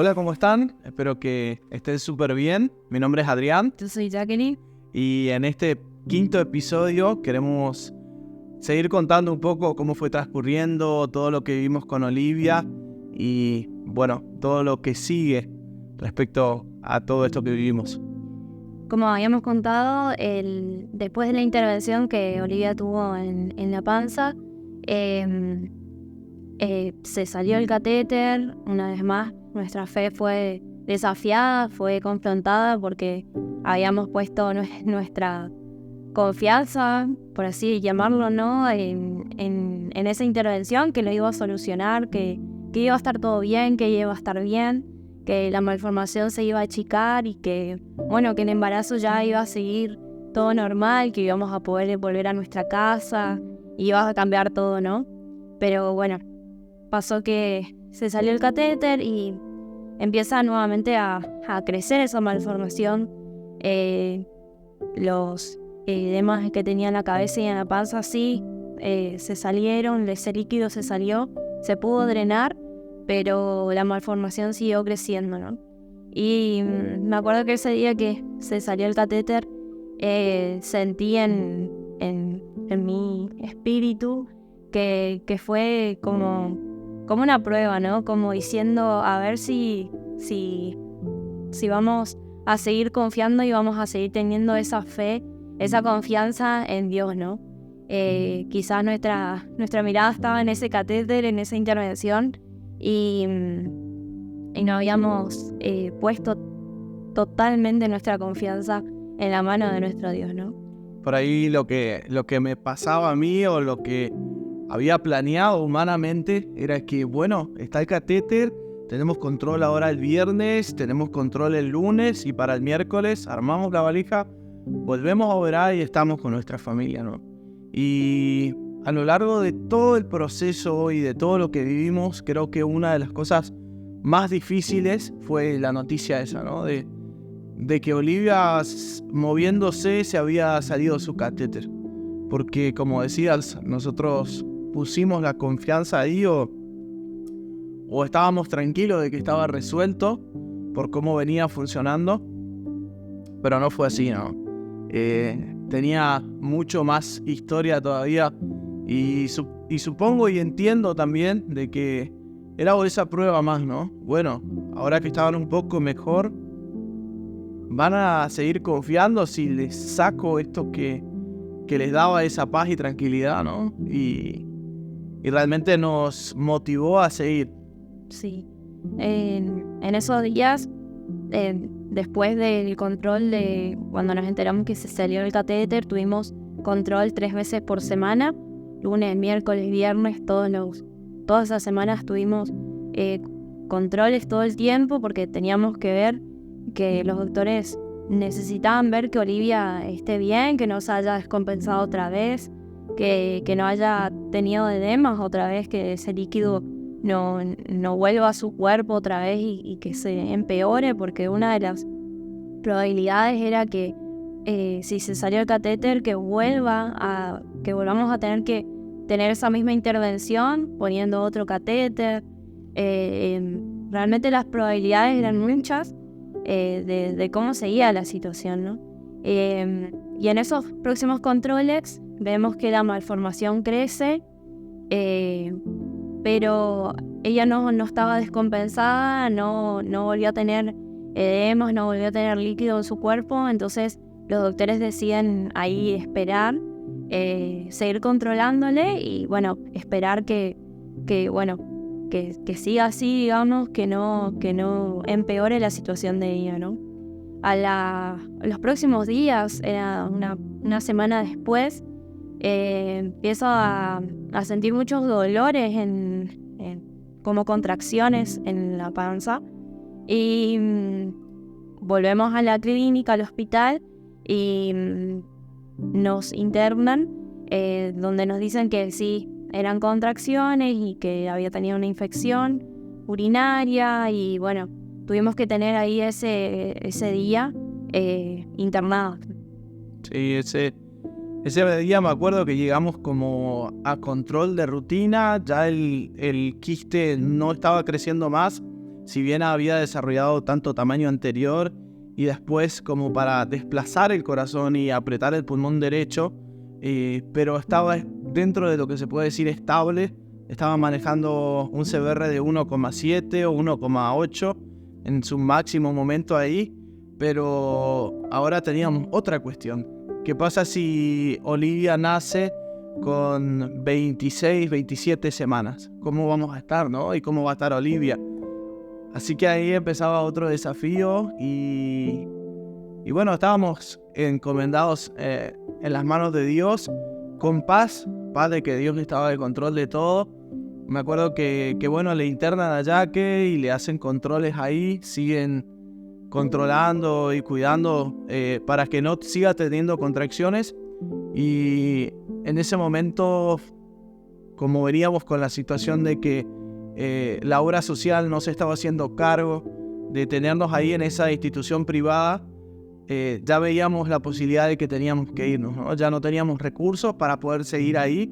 Hola, ¿cómo están? Espero que estén súper bien. Mi nombre es Adrián Yo soy Jacqueline. y en este quinto episodio queremos seguir contando un poco cómo fue transcurriendo todo lo que vivimos con Olivia y, bueno, todo lo que sigue respecto a todo esto que vivimos. Como habíamos contado, después de la intervención que Olivia tuvo en la panza, se salió el catéter. Una vez más, nuestra fe fue desafiada, fue confrontada porque habíamos puesto nuestra confianza, por así llamarlo, ¿no? En esa intervención que lo iba a solucionar, que iba a estar todo bien, que iba a estar bien, que la malformación se iba a achicar y que, bueno, que el embarazo ya iba a seguir todo normal, que íbamos a poder volver a nuestra casa, iba a cambiar todo, ¿no? Pero bueno, pasó que se salió el catéter y empieza nuevamente a crecer esa malformación. Los edemas que tenía en la cabeza y en la panza sí se salieron, ese líquido se salió, se pudo drenar, pero la malformación siguió creciendo, ¿no? Y me acuerdo que ese día que se salió el catéter, sentí en mi espíritu que fue como una prueba, ¿no? Como diciendo, a ver si vamos a seguir confiando y vamos a seguir teniendo esa fe, esa confianza en Dios, ¿no? Quizás nuestra mirada estaba en ese catéter, en esa intervención, y no habíamos puesto totalmente nuestra confianza en la mano de nuestro Dios, ¿no? Por ahí lo que me pasaba a mí o lo que había planeado humanamente era que, bueno, está el catéter, tenemos control ahora el viernes, tenemos control el lunes y para el miércoles armamos la valija, volvemos a orar y estamos con nuestra familia, ¿no? Y a lo largo de todo el proceso y de todo lo que vivimos, creo que una de las cosas más difíciles fue la noticia esa, ¿no? De que Olivia, moviéndose, se había salido su catéter. Porque, como decías, nosotros pusimos la confianza ahí o estábamos tranquilos de que estaba resuelto por cómo venía funcionando, pero no fue así, ¿no? Tenía mucho más historia todavía y supongo y entiendo también de que era esa prueba más, ¿no? Bueno, ahora que estaban un poco mejor, van a seguir confiando si les saco esto que les daba esa paz y tranquilidad, ¿no? Y realmente nos motivó a seguir. Sí. En esos días, después del control de cuando nos enteramos que se salió el catéter, tuvimos control 3 veces por semana, lunes, miércoles, viernes, todas esas semanas tuvimos controles todo el tiempo porque teníamos que ver que los doctores necesitaban ver que Olivia esté bien, que no se haya descompensado otra vez, que no haya tenido edemas otra vez, que ese líquido no vuelva a su cuerpo otra vez y que se empeore, porque una de las probabilidades era que si se salió el catéter, que volvamos a tener que tener esa misma intervención poniendo otro catéter. Realmente las probabilidades eran muchas de cómo seguía la situación, ¿no? Y en esos próximos controles vemos que la malformación crece, pero ella no estaba descompensada, no volvió a tener edemas, no volvió a tener líquido en su cuerpo. Entonces los doctores deciden ahí esperar, seguir controlándole y, bueno, esperar que siga así, digamos, que no empeore la situación de ella, ¿no? Los próximos días, era una semana después, empiezo a sentir muchos dolores como contracciones en la panza y volvemos a la clínica, al hospital, y nos internan, donde nos dicen que sí, eran contracciones y que había tenido una infección urinaria y, bueno, tuvimos que tener ahí ese día internados. Sí, ese día me acuerdo que llegamos como a control de rutina, ya el quiste no estaba creciendo más, si bien había desarrollado tanto tamaño anterior y después como para desplazar el corazón y apretar el pulmón derecho, pero estaba dentro de lo que se puede decir estable. Estaba manejando un CBR de 1,7 o 1,8 en su máximo momento ahí, pero ahora teníamos otra cuestión. ¿Qué pasa si Olivia nace con 26, 27 semanas? ¿Cómo vamos a estar, no? ¿Y cómo va a estar Olivia? Así que ahí empezaba otro desafío y bueno, estábamos encomendados en las manos de Dios, con paz de que Dios estaba de control de todo. Me acuerdo que bueno, le internan a Yaque y le hacen controles ahí, siguen controlando y cuidando para que no siga teniendo contracciones. Y en ese momento, como veníamos con la situación de que la obra social no se estaba haciendo cargo de tenernos ahí en esa institución privada, ya veíamos la posibilidad de que teníamos que irnos, ¿no? Ya no teníamos recursos para poder seguir ahí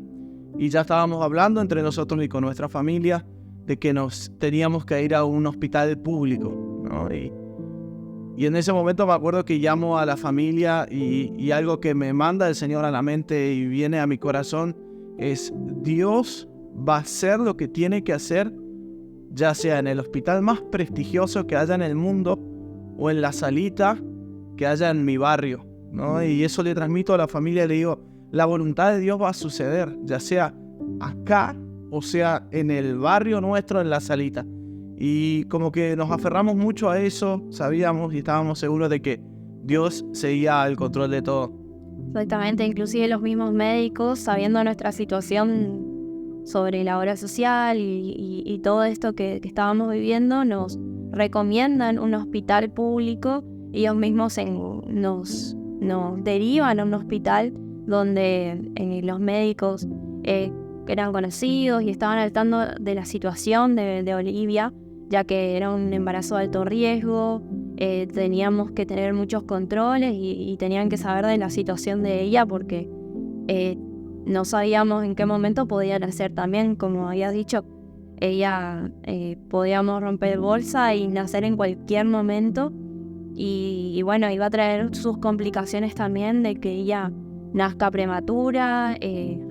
y ya estábamos hablando entre nosotros y con nuestra familia de que nos teníamos que ir a un hospital público, ¿no? Y en ese momento me acuerdo que llamo a la familia y algo que me manda el Señor a la mente y viene a mi corazón es: Dios va a hacer lo que tiene que hacer, ya sea en el hospital más prestigioso que haya en el mundo o en la salita que haya en mi barrio, ¿no? Y eso le transmito a la familia y le digo: la voluntad de Dios va a suceder, ya sea acá o sea en el barrio nuestro, en la salita. Y como que nos aferramos mucho a eso, sabíamos y estábamos seguros de que Dios seguía al control de todo. Exactamente, inclusive los mismos médicos, sabiendo nuestra situación sobre la obra social y todo esto que estábamos viviendo, nos recomiendan un hospital público. Ellos mismos nos derivan a un hospital donde los médicos eran conocidos y estaban al tanto de la situación de Olivia, ya que era un embarazo de alto riesgo. Teníamos que tener muchos controles y tenían que saber de la situación de ella porque no sabíamos en qué momento podía nacer también. Como habías dicho, ella podíamos romper bolsa y nacer en cualquier momento. Y bueno, iba a traer sus complicaciones también de que ella nazca prematura.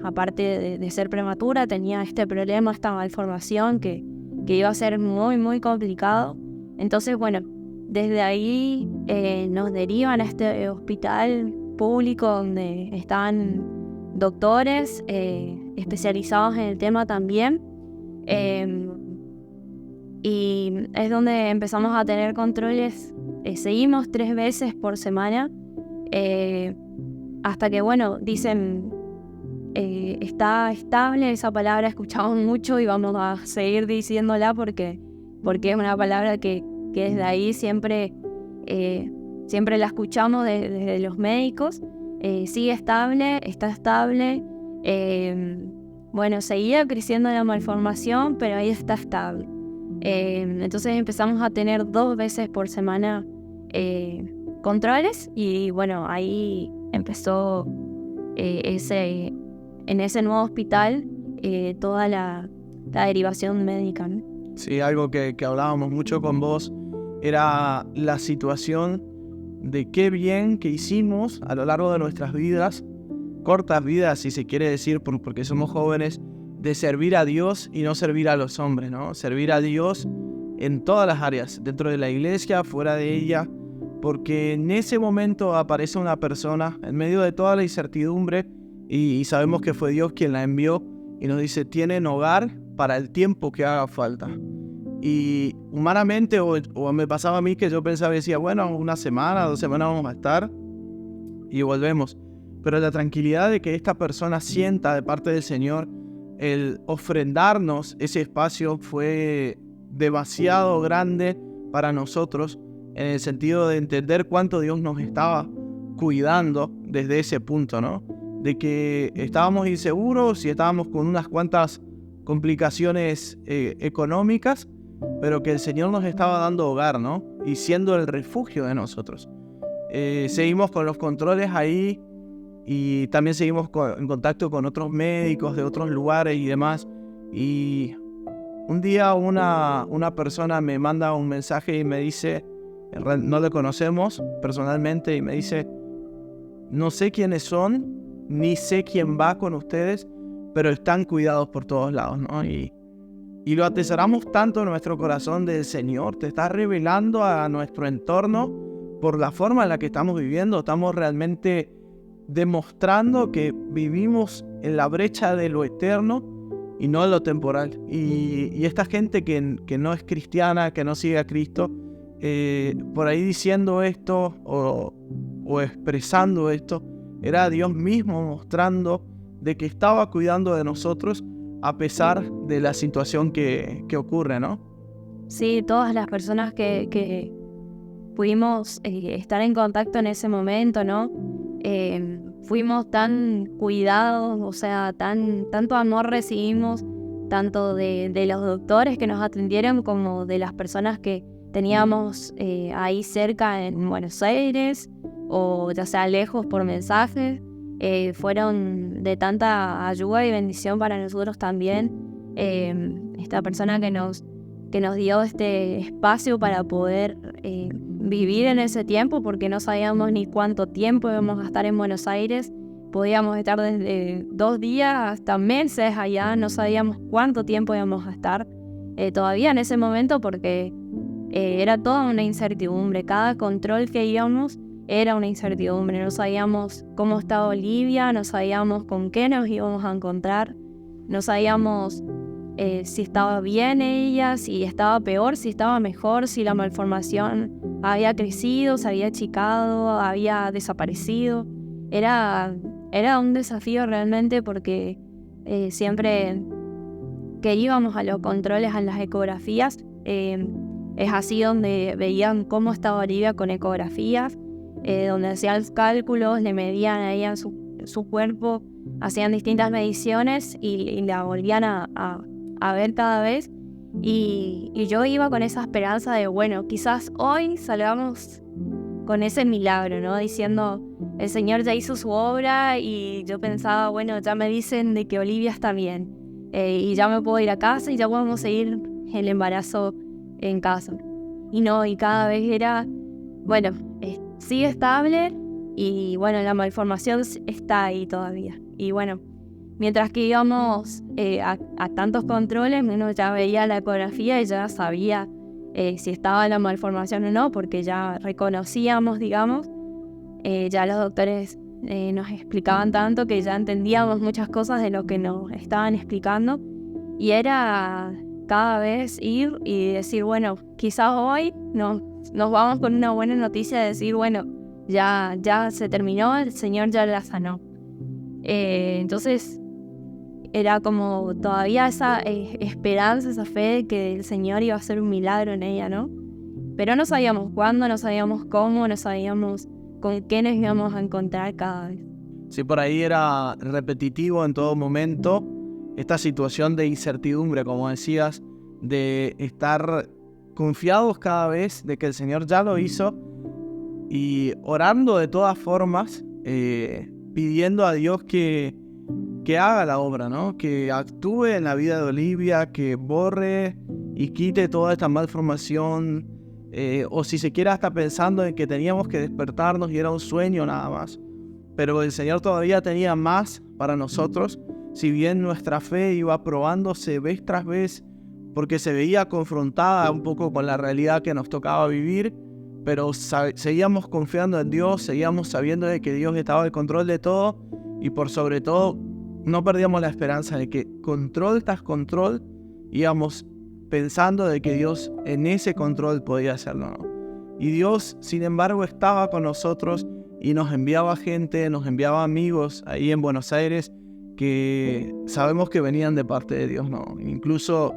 Aparte de ser prematura, tenía este problema, esta malformación que iba a ser muy, muy complicado. Entonces, bueno, desde ahí nos derivan a este hospital público donde estaban doctores especializados en el tema también. Y es donde empezamos a tener controles. Seguimos 3 veces por semana hasta que, bueno, dicen está estable. Esa palabra escuchamos mucho y vamos a seguir diciéndola porque es una palabra que desde ahí siempre la escuchamos desde los médicos. Sigue estable, está estable. Bueno, seguía creciendo la malformación, pero ahí está estable. Entonces empezamos a tener 2 veces por semana controles y bueno, ahí empezó en ese nuevo hospital toda la derivación médica, ¿no? Sí, algo que hablábamos mucho con vos era la situación de qué bien que hicimos a lo largo de nuestras vidas, cortas vidas si se quiere decir, porque somos jóvenes, de servir a Dios y no servir a los hombres, ¿no? Servir a Dios en todas las áreas, dentro de la iglesia, fuera de ella, porque en ese momento aparece una persona en medio de toda la incertidumbre y sabemos que fue Dios quien la envió y nos dice: tienen hogar para el tiempo que haga falta. Y humanamente, o me pasaba a mí que yo pensaba y decía: bueno, 1 semana, 2 semanas vamos a estar y volvemos. Pero la tranquilidad de que esta persona sienta de parte del Señor el ofrendarnos ese espacio fue demasiado grande para nosotros, en el sentido de entender cuánto Dios nos estaba cuidando desde ese punto, ¿no? De que estábamos inseguros y estábamos con unas cuantas complicaciones económicas, pero que el Señor nos estaba dando hogar, ¿no? Y siendo el refugio de nosotros. Seguimos con los controles ahí y también seguimos en contacto con otros médicos de otros lugares y demás. Y Un día una persona me manda un mensaje y me dice, no le conocemos personalmente, y me dice, no sé quiénes son, ni sé quién va con ustedes, pero están cuidados por todos lados, ¿no? Y lo atesoramos tanto en nuestro corazón del Señor. Te está revelando a nuestro entorno por la forma en la que estamos viviendo. Estamos realmente demostrando que vivimos en la brecha de lo eterno y no en lo temporal. Y esta gente que no es cristiana, que no sigue a Cristo, por ahí diciendo esto o expresando esto, era Dios mismo mostrando de que estaba cuidando de nosotros a pesar de la situación que ocurre, ¿no? Sí, todas las personas que pudimos estar en contacto en ese momento, ¿no? Fuimos tan cuidados, o sea, tanto amor recibimos, tanto de los doctores que nos atendieron como de las personas que teníamos ahí cerca en Buenos Aires, o ya sea lejos por mensajes. Fueron de tanta ayuda y bendición para nosotros también. Esta persona que nos dio este espacio para poder vivir en ese tiempo, porque no sabíamos ni cuánto tiempo íbamos a estar en Buenos Aires. Podíamos estar desde 2 días hasta meses allá, no sabíamos cuánto tiempo íbamos a estar todavía en ese momento, porque era toda una incertidumbre. Cada control que íbamos era una incertidumbre. No sabíamos cómo estaba Olivia, no sabíamos con qué nos íbamos a encontrar, no sabíamos si estaba bien ella, si estaba peor, si estaba mejor, si la malformación había crecido, se había achicado, había desaparecido. Era un desafío realmente, porque siempre que íbamos a los controles, a las ecografías, es así donde veían cómo estaba Olivia con ecografías, donde hacían cálculos, le medían a ella su cuerpo, hacían distintas mediciones y la volvían a ver cada vez. Y yo iba con esa esperanza de, bueno, quizás hoy salgamos con ese milagro, ¿no? Diciendo, el Señor ya hizo su obra, y yo pensaba, bueno, ya me dicen de que Olivia está bien, y ya me puedo ir a casa y ya podemos seguir el embarazo en casa. Y no, y cada vez era, bueno, sigue estable, y bueno, la malformación está ahí todavía. Y bueno, mientras que íbamos a tantos controles, uno ya veía la ecografía y ya sabía si estaba la malformación o no, porque ya reconocíamos, digamos. Ya los doctores nos explicaban tanto que ya entendíamos muchas cosas de lo que nos estaban explicando. Y era cada vez ir y decir, bueno, quizás hoy nos vamos con una buena noticia de decir, bueno, ya se terminó, el Señor ya la sanó. Entonces era como todavía esa esperanza, esa fe de que el Señor iba a hacer un milagro en ella, ¿no? Pero no sabíamos cuándo, no sabíamos cómo, no sabíamos con qué nos íbamos a encontrar cada vez. Sí, por ahí era repetitivo en todo momento esta situación de incertidumbre, como decías, de estar confiados cada vez de que el Señor ya lo hizo, y orando de todas formas, pidiendo a Dios que haga la obra, ¿no? Que actúe en la vida de Olivia, que borre y quite toda esta malformación, o si se quiere hasta pensando en que teníamos que despertarnos y era un sueño nada más. Pero el Señor todavía tenía más para nosotros, si bien nuestra fe iba probándose vez tras vez, porque se veía confrontada un poco con la realidad que nos tocaba vivir, pero seguíamos confiando en Dios, seguíamos sabiendo de que Dios estaba al control de todo, y por sobre todo no perdíamos la esperanza de que control tras control íbamos pensando de que Dios en ese control podía hacerlo, ¿no? Y Dios, sin embargo, estaba con nosotros y nos enviaba gente, nos enviaba amigos ahí en Buenos Aires que sabemos que venían de parte de Dios, ¿no? Incluso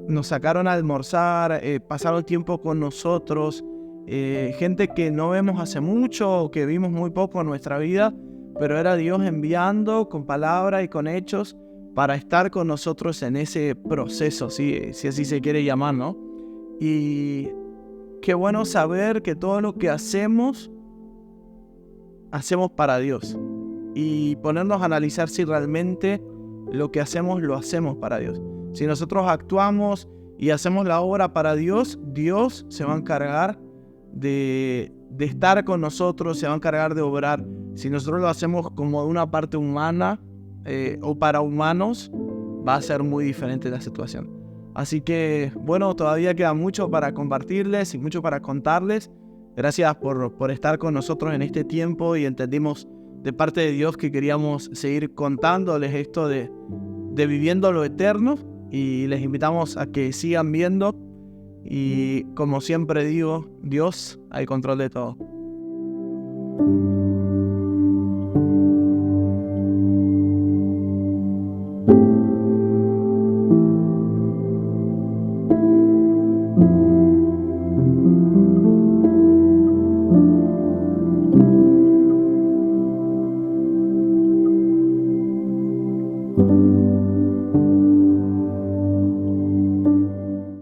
nos sacaron a almorzar, pasaron tiempo con nosotros, gente que no vemos hace mucho o que vimos muy poco en nuestra vida, pero era Dios enviando con palabra y con hechos para estar con nosotros en ese proceso, si así se quiere llamar, ¿no? Y qué bueno saber que todo lo que hacemos para Dios, y ponernos a analizar si realmente lo que hacemos lo hacemos para Dios. Si nosotros actuamos y hacemos la obra para Dios, Dios se va a encargar de estar con nosotros, se va a encargar de obrar. Si nosotros lo hacemos como de una parte humana o para humanos, va a ser muy diferente la situación. Así que, bueno, todavía queda mucho para compartirles y mucho para contarles. Gracias por estar con nosotros en este tiempo, y entendimos de parte de Dios que queríamos seguir contándoles esto de viviendo lo eterno, y les invitamos a que sigan viendo, y como siempre digo, Dios al control de todo.